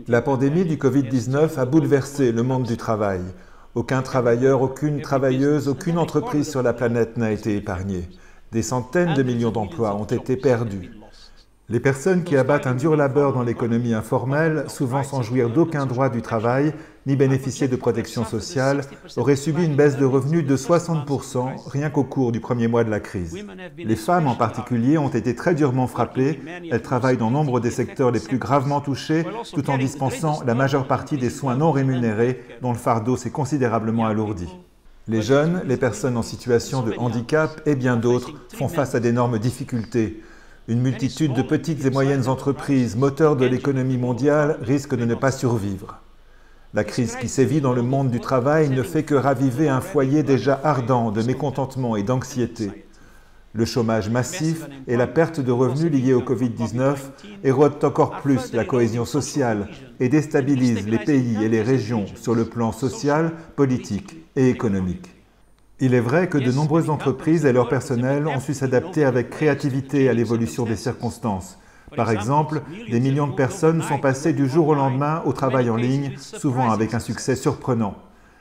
La pandémie du Covid-19 a bouleversé le monde du travail. Aucun travailleur, aucune travailleuse, aucune entreprise sur la planète n'a été épargnée. Des centaines de millions d'emplois ont été perdus. Les personnes qui abattent un dur labeur dans l'économie informelle, souvent sans jouir d'aucun droit du travail, ni bénéficier de protection sociale, auraient subi une baisse de revenus de 60% rien qu'au cours du premier mois de la crise. Les femmes en particulier ont été très durement frappées. Elles travaillent dans nombre des secteurs les plus gravement touchés, tout en dispensant la majeure partie des soins non rémunérés, dont le fardeau s'est considérablement alourdi. Les jeunes, les personnes en situation de handicap et bien d'autres font face à d'énormes difficultés. Une multitude de petites et moyennes entreprises, moteurs de l'économie mondiale, risquent de ne pas survivre. La crise qui sévit dans le monde du travail ne fait que raviver un foyer déjà ardent de mécontentement et d'anxiété. Le chômage massif et la perte de revenus liés au Covid-19 érodent encore plus la cohésion sociale et déstabilisent les pays et les régions sur le plan social, politique et économique. Il est vrai que de nombreuses entreprises et leur personnel ont su s'adapter avec créativité à l'évolution des circonstances. Par exemple, des millions de personnes sont passées du jour au lendemain au travail en ligne, souvent avec un succès surprenant.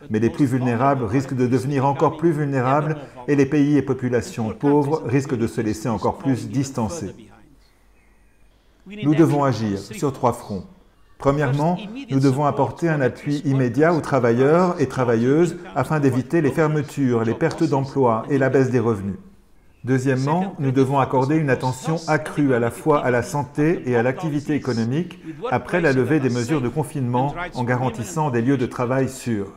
Mais les plus vulnérables risquent de devenir encore plus vulnérables et les pays et populations pauvres risquent de se laisser encore plus distancer. Nous devons agir sur 3 fronts. Premièrement, nous devons apporter un appui immédiat aux travailleurs et travailleuses afin d'éviter les fermetures, les pertes d'emplois et la baisse des revenus. Deuxièmement, nous devons accorder une attention accrue à la fois à la santé et à l'activité économique après la levée des mesures de confinement en garantissant des lieux de travail sûrs.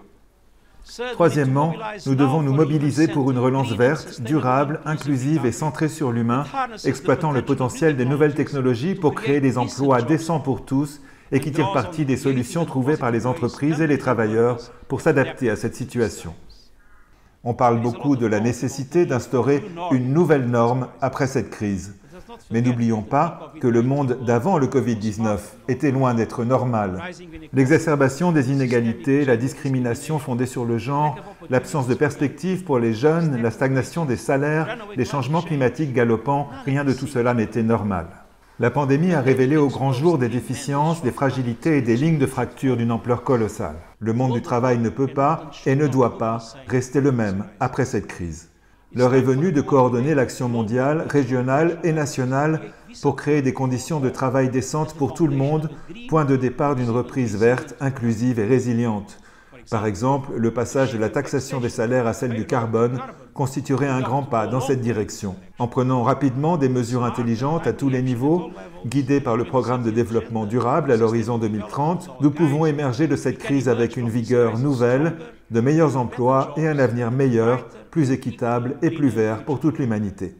Troisièmement, nous devons nous mobiliser pour une relance verte, durable, inclusive et centrée sur l'humain, exploitant le potentiel des nouvelles technologies pour créer des emplois décents pour tous et qui tirent parti des solutions trouvées par les entreprises et les travailleurs pour s'adapter à cette situation. On parle beaucoup de la nécessité d'instaurer une nouvelle norme après cette crise. Mais n'oublions pas que le monde d'avant le Covid-19 était loin d'être normal. L'exacerbation des inégalités, la discrimination fondée sur le genre, l'absence de perspective pour les jeunes, la stagnation des salaires, les changements climatiques galopants, rien de tout cela n'était normal. La pandémie a révélé au grand jour des déficiences, des fragilités et des lignes de fracture d'une ampleur colossale. Le monde du travail ne peut pas et ne doit pas rester le même après cette crise. L'heure est venue de coordonner l'action mondiale, régionale et nationale pour créer des conditions de travail décentes pour tout le monde, point de départ d'une reprise verte, inclusive et résiliente. Par exemple, le passage de la taxation des salaires à celle du carbone constituerait un grand pas dans cette direction. En prenant rapidement des mesures intelligentes à tous les niveaux, guidées par le programme de développement durable à l'horizon 2030, nous pouvons émerger de cette crise avec une vigueur nouvelle, de meilleurs emplois et un avenir meilleur, plus équitable et plus vert pour toute l'humanité.